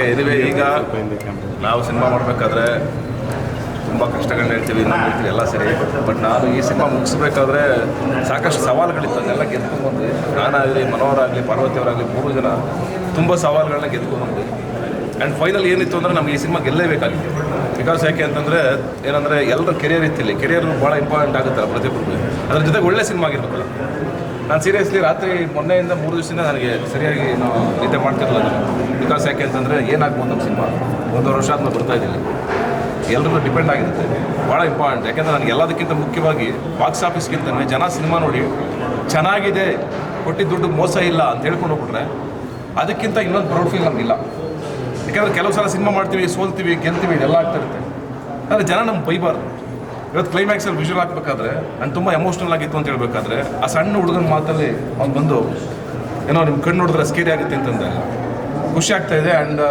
Anyway ಈಗ ನಾವು cinema ಮಾಡಬೇಕಾದ್ರೆ ತುಂಬ ಕಷ್ಟಗಳನ್ನ ಹೇಳ್ತೀವಿ ಎಲ್ಲ ಸರಿ. ಬಟ್ ನಾನು ಈ ಸಿನಿಮಾ ಮುಗಿಸ್ಬೇಕಾದ್ರೆ ಸಾಕಷ್ಟು ಸವಾಲುಗಳಿತ್ತು, ಅದೆಲ್ಲ ಗೆದ್ಕೊಂಡ್ಬಂದು ನಾನಾಗಲಿ ಮನೋಹರಾಗಲಿ ಪಾರ್ವತಿ ಅವರಾಗಲಿ 3 ಜನ ತುಂಬ ಸವಾಲುಗಳನ್ನ ಗೆದ್ಕೊಂಡ್ಬಂದು ಆ್ಯಂಡ್ ಫೈನಲ್ ಏನಿತ್ತು ಅಂದರೆ ನಮಗೆ ಈ ಸಿನಿಮಾ ಗೆಲ್ಲೇಬೇಕಾಗಿತ್ತು. ಬಿಕಾಸ್ ಯಾಕೆ ಅಂತಂದರೆ ಏನಂದರೆ ಎಲ್ಲರ ಕೆರಿಯರ್ ಇತ್ತಿಲ್ಲ, ಕೆರಿಯರ್ ಭಾಳ ಇಂಪಾರ್ಟೆಂಟ್ ಆಗುತ್ತಲ್ಲ ಪ್ರತಿಯೊಬ್ಬರಿಗೆ. ಅದ್ರ ಜೊತೆಗೆ ಒಳ್ಳೆ ಸಿನಿಮಾ ಆಗಿರ್ಬೇಕಲ್ಲ. ನಾನು ಸೀರಿಯಸ್ಲಿ ರಾತ್ರಿ ಮೊನ್ನೆಯಿಂದ 3 ದಿವಸದಿಂದ ನನಗೆ ಸರಿಯಾಗಿ ನಾವು ನಿದ್ದೆ ಮಾಡ್ತಿರಲಿಲ್ಲ ನಾನು. ಬಿಕಾಸ್ ಯಾಕೆ ಅಂತಂದರೆ ಏನಾಗ್ಬೋದು ನಮ್ಮ ಸಿನಿಮಾ 1.5 ವರ್ಷ ಆದ್ಮೇಲೆ ಬರ್ತಾ ಇದ್ದೀನಿ, ಎಲ್ಲರಿಗೂ ಡಿಪೆಂಡ್ ಆಗಿರುತ್ತೆ, ಭಾಳ ಇಂಪಾರ್ಟೆಂಟ್. ಯಾಕೆಂದರೆ ನನಗೆ ಎಲ್ಲದಕ್ಕಿಂತ ಮುಖ್ಯವಾಗಿ ಬಾಕ್ಸ್ ಆಫೀಸ್ಗಿಂತ ಜನ ಸಿನಿಮಾ ನೋಡಿ ಚೆನ್ನಾಗಿದೆ, ಕೊಟ್ಟಿದ್ದ ದುಡ್ಡು ಮೋಸ ಇಲ್ಲ ಅಂತ ಹೇಳ್ಕೊಂಡು ಹೋಗ್ಬಿಟ್ರೆ ಅದಕ್ಕಿಂತ ಇನ್ನೊಂದು ಪ್ರೌಡ್ ಫೀಲ್ ನಮಗಿಲ್ಲ. ಯಾಕೆಂದರೆ ಕೆಲವು ಸಲ ಸಿನಿಮಾ ಮಾಡ್ತೀವಿ, ಸೋಲ್ತೀವಿ, ಗೆಲ್ತೀವಿ, ಇದೆಲ್ಲ ಆಗ್ತಿರುತ್ತೆ. ಆದರೆ ಜನ ನಮ್ಗೆ ಬೈಬಾರ್ದು. ಇವತ್ತು ಕ್ಲೈಮ್ಯಾಕ್ಸಲ್ಲಿ ವಿಜುವಲ್ ಹಾಕಬೇಕಾದ್ರೆ ನಾನು ತುಂಬ ಎಮೋಷ್ನಲ್ ಆಗಿತ್ತು ಅಂತ ಹೇಳ್ಬೇಕಾದ್ರೆ ಆ ಸಣ್ಣ ಹುಡುಗನ ಮಾತಲ್ಲಿ ಅವ್ನು ಬಂದು ಏನೋ ನಿಮ್ಮ ಕಣ್ಣು ನೋಡಿದ್ರೆ ಸ್ಕೇರಿ ಆಗುತ್ತೆ ಅಂತಂದರೆ ಖುಷಿ ಆಗ್ತಾ ಇದೆ. ಆ್ಯಂಡ್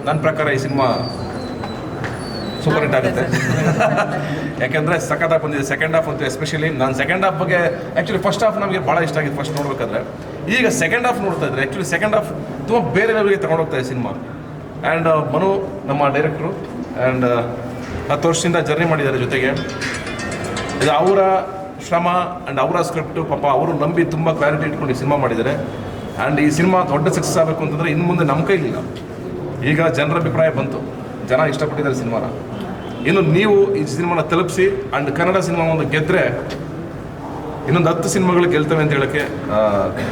ನನ್ನ ಪ್ರಕಾರ ಈ ಸಿನಿಮಾ ಸೂಪರ್ ಹಿಟ್ ಆಗುತ್ತೆ. ಯಾಕೆಂದರೆ ಸಖತ್ತಾಗಿ ಬಂದಿದೆ. ಸೆಕೆಂಡ್ ಹಾಫ್ ಅಂತೂ ಎಸ್ಪೆಷಲಿ ನಾನು ಸೆಕೆಂಡ್ ಹಾಫ್ ಬಗ್ಗೆ ಆ್ಯಕ್ಚುಲಿ ಫಸ್ಟ್ ಹಾಫ್ ನಮಗೆ ಭಾಳ ಇಷ್ಟ ಆಗಿತ್ತು ಫಸ್ಟ್ ನೋಡಬೇಕಾದ್ರೆ. ಈಗ ಸೆಕೆಂಡ್ ಹಾಫ್ ನೋಡ್ತಾ ಇದ್ರೆ ಆ್ಯಕ್ಚುಲಿ ಸೆಕೆಂಡ್ ಹಾಫ್ ತುಂಬ ಬೇರೆ ಲೆವೆಲ್ಗೆ ತೊಗೊಂಡೋಗ್ತಾ ಇದೆ ಸಿನಿಮಾ. ಆ್ಯಂಡ್ ಮನು ನಮ್ಮ ಡೈರೆಕ್ಟ್ರು ಆ್ಯಂಡ್ 10 ವರ್ಷದಿಂದ ಜರ್ನಿ ಮಾಡಿದ್ದಾರೆ ಜೊತೆಗೆ. ಇದು ಅವರ ಶ್ರಮ ಆ್ಯಂಡ್ ಅವರ ಸ್ಕ್ರಿಪ್ಟು, ಪಾಪ ಅವರು ನಂಬಿ ತುಂಬ ಕ್ಲಾರಿಟಿ ಇಟ್ಕೊಂಡು ಈ ಸಿನಿಮಾ ಮಾಡಿದ್ದಾರೆ. ಆ್ಯಂಡ್ ಈ ಸಿನಿಮಾ ದೊಡ್ಡ ಸಕ್ಸಸ್ ಆಗಬೇಕು ಅಂತಂದರೆ ಇನ್ನು ಮುಂದೆ ನಮ್ಮ ಕೈಲಿಲ್ಲ. ಈಗ ಜನರ ಅಭಿಪ್ರಾಯ ಬಂತು, ಜನ ಇಷ್ಟಪಟ್ಟಿದ್ದಾರೆ ಸಿನಿಮಾನ. ಇನ್ನು ನೀವು ಈ ಸಿನಿಮಾನ ತಲುಪಿಸಿ ಆ್ಯಂಡ್ ಕನ್ನಡ ಸಿನಿಮಾ ಒಂದು ಗೆದ್ದರೆ ಇನ್ನೊಂದು 10 ಸಿನಿಮಾಗಳು ಗೆಲ್ತವೆ ಅಂತ ಹೇಳೋಕ್ಕೆ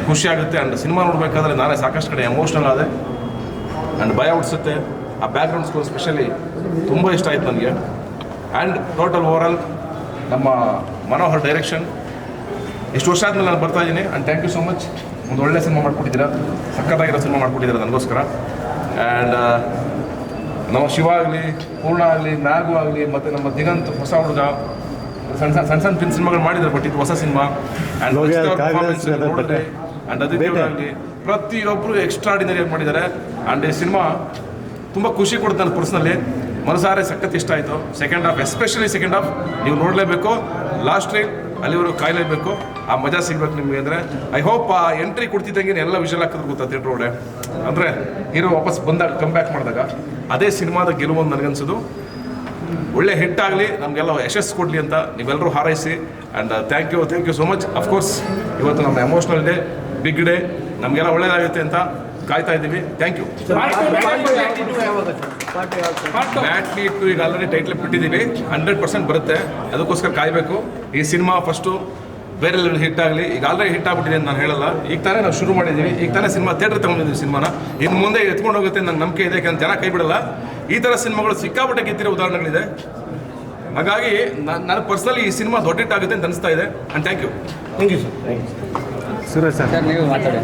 ಖುಷಿ ಆಗುತ್ತೆ. ಆ್ಯಂಡ್ ಸಿನಿಮಾ ನೋಡಬೇಕಾದ್ರೆ ನಾನೇ ಸಾಕಷ್ಟು ಕಡೆ ಎಮೋಷ್ನಲ್ ಆದೆ ಆ್ಯಂಡ್ ಭಯ ಹುಡ್ಸುತ್ತೆ. ಆ ಬ್ಯಾಕ್ಗ್ರೌಂಡ್ ಸ್ಕೋರ್ ಸ್ಪೆಷಲಿ ತುಂಬ ಇಷ್ಟ ಆಯಿತು ನನಗೆ. ಆ್ಯಂಡ್ ಟೋಟಲ್ ಓವರಾಲ್ ನಮ್ಮ ಮನೋಹರ್ ಡೈರೆಕ್ಷನ್. ಇಷ್ಟು ವರ್ಷ ಆದಮೇಲೆ ನಾನು ಬರ್ತಾ ಇದ್ದೀನಿ and thank you so much. ಒಂದು ಒಳ್ಳೆ ಸಿನಿಮಾ ಮಾಡಿಕೊಟ್ಟಿದ್ದೀರಾ, ಸಕ್ಕತ್ತಾಗಿರೋ ಸಿನಿಮಾ ಮಾಡಿಕೊಟ್ಟಿದ್ದೀರಾ ನನಗೋಸ್ಕರ. ಆ್ಯಂಡ್ ನಮ್ಮ ಶಿವ ಆಗಲಿ, ಪೂರ್ಣ ಆಗಲಿ, ನಾಗು ಆಗಲಿ, ಮತ್ತು ನಮ್ಮ ದಿಗಂತ್ ಹೊಸ ಹುಡುಗ ಸಣ್ಣ ಸಣ್ಣ ಸಿನಿಮಾಗಳು ಮಾಡಿದ್ದಾರೆ. ಬಟ್ ಇದು ಹೊಸ ಸಿನಿಮಾ. ಆ್ಯಂಡ್ ನೋಡಿದ್ರೆ ಆ್ಯಂಡ್ ಅದಿತಿ ಆಗಲಿ ಪ್ರತಿಯೊಬ್ಬರು ಎಕ್ಸ್ಟ್ರಾಡಿನರಿ ಆಗಿ ಮಾಡಿದ್ದಾರೆ. ಆ್ಯಂಡ್ ಈ ಸಿನಿಮಾ ತುಂಬ ಖುಷಿ ಕೊಡುತ್ತೆ ನನ್ನ ಪರ್ಸ್ನಲಿ. ಮನಸಾರೆ ಸಖತ್ ಇಷ್ಟ ಆಯಿತು. Second half especially second half ನೀವು ನೋಡಲೇಬೇಕು, ಲಾಸ್ಟ್ ರೈಟ್ ಅಲ್ಲಿವರೆಗೂ ಕಾಯಲೇಬೇಕು, ಆ ಮಜಾ ಸಿಗ್ಬೇಕು ನಿಮಗೆ. ಅಂದರೆ ಐ ಹೋಪ್ ಆ ಎಂಟ್ರಿ ಕೊಡ್ತಿದ್ದಂಗೆ ಎಲ್ಲ ವಿಷಲ್ ಹಾಕಿದ್ರು ಗೊತ್ತಾ ಥಿಯೇಟ್ರ್ ಒಳಗೆ. ಅಂದರೆ ಹೀರೋ ವಾಪಸ್ ಬಂದಾಗ ಕಮ್ ಬ್ಯಾಕ್ ಮಾಡಿದಾಗ ಅದೇ ಸಿನಿಮಾದ ಗೆಲುವು ಅಂತ ನನಗನ್ಸೋದು. ಒಳ್ಳೆ ಹಿಟ್ ಆಗಲಿ, ನಮಗೆಲ್ಲ ಯಶಸ್ಸು ಕೊಡಲಿ ಅಂತ ನೀವೆಲ್ಲರೂ ಹಾರೈಸಿ. And thank you so much. Of course ಇವತ್ತು ನಮ್ಮ ಎಮೋಷ್ನಲ್ ಡೇ, ಬಿಗ್ ಡೇ, ನಮಗೆಲ್ಲ ಒಳ್ಳೇದಾಗುತ್ತೆ ಅಂತ ಕಾಯ್ತಾ ಇದ್ದೀವಿ. Thank you. ಮ್ಯಾಟ್ನಿ ಇಟ್ಟು ಈಗ ಆಲ್ರೆಡಿ ಟೈಟ್ಲ್ ಬಿಟ್ಟಿದ್ದೀವಿ, 100% ಬರುತ್ತೆ. ಅದಕ್ಕೋಸ್ಕರ ಕಾಯಬೇಕು. ಈ ಸಿನಿಮಾ ಫಸ್ಟು ಬೇರೆ ಲೆವೆಲ್ ಹಿಟ್ ಆಗಲಿ. ಈಗ ಆಲ್ರೆಡಿ ಹಿಟ್ ಆಗ್ಬಿಟ್ಟಿದೆ ಅಂತ ನಾನು ಹೇಳಲ್ಲ. ಈಗ ತಾನೇ ನಾವು ಶುರು ಮಾಡಿದ್ದೀವಿ, ಈಗ ತಾನೇ ಸಿನಿಮಾ ಥಿಯೇಟ್ರ್ ತೊಗೊಂಡಿದ್ದೀವಿ. ಸಿನಿಮಾನ ಇನ್ನು ಮುಂದೆ ಎತ್ಕೊಂಡು ಹೋಗುತ್ತೆ ನಂಗೆ ನಂಬಿಕೆ ಇದೆ. ಯಾಕಂದ್ರೆ ಜನ ಕೈ ಬಿಡಲ್ಲ. ಈ ಥರ ಸಿನಿಮಾಗಳು ಸಿಕ್ಕಾಪಟ್ಟೆ ಗೆದ್ದಿರೋ ಉದಾಹರಣೆಗಳಿದೆ. ಹಾಗಾಗಿ ನಾನು ಪರ್ಸನಲಿ ಈ ಸಿನಿಮಾ ದೊಡ್ಡ ಹಿಟ್ ಆಗುತ್ತೆ ಅಂತ ಅನಿಸ್ತಾ ಇದೆ. And thank you sir. Suresh sir, ನೀವು ಮಾತಾಡಿ.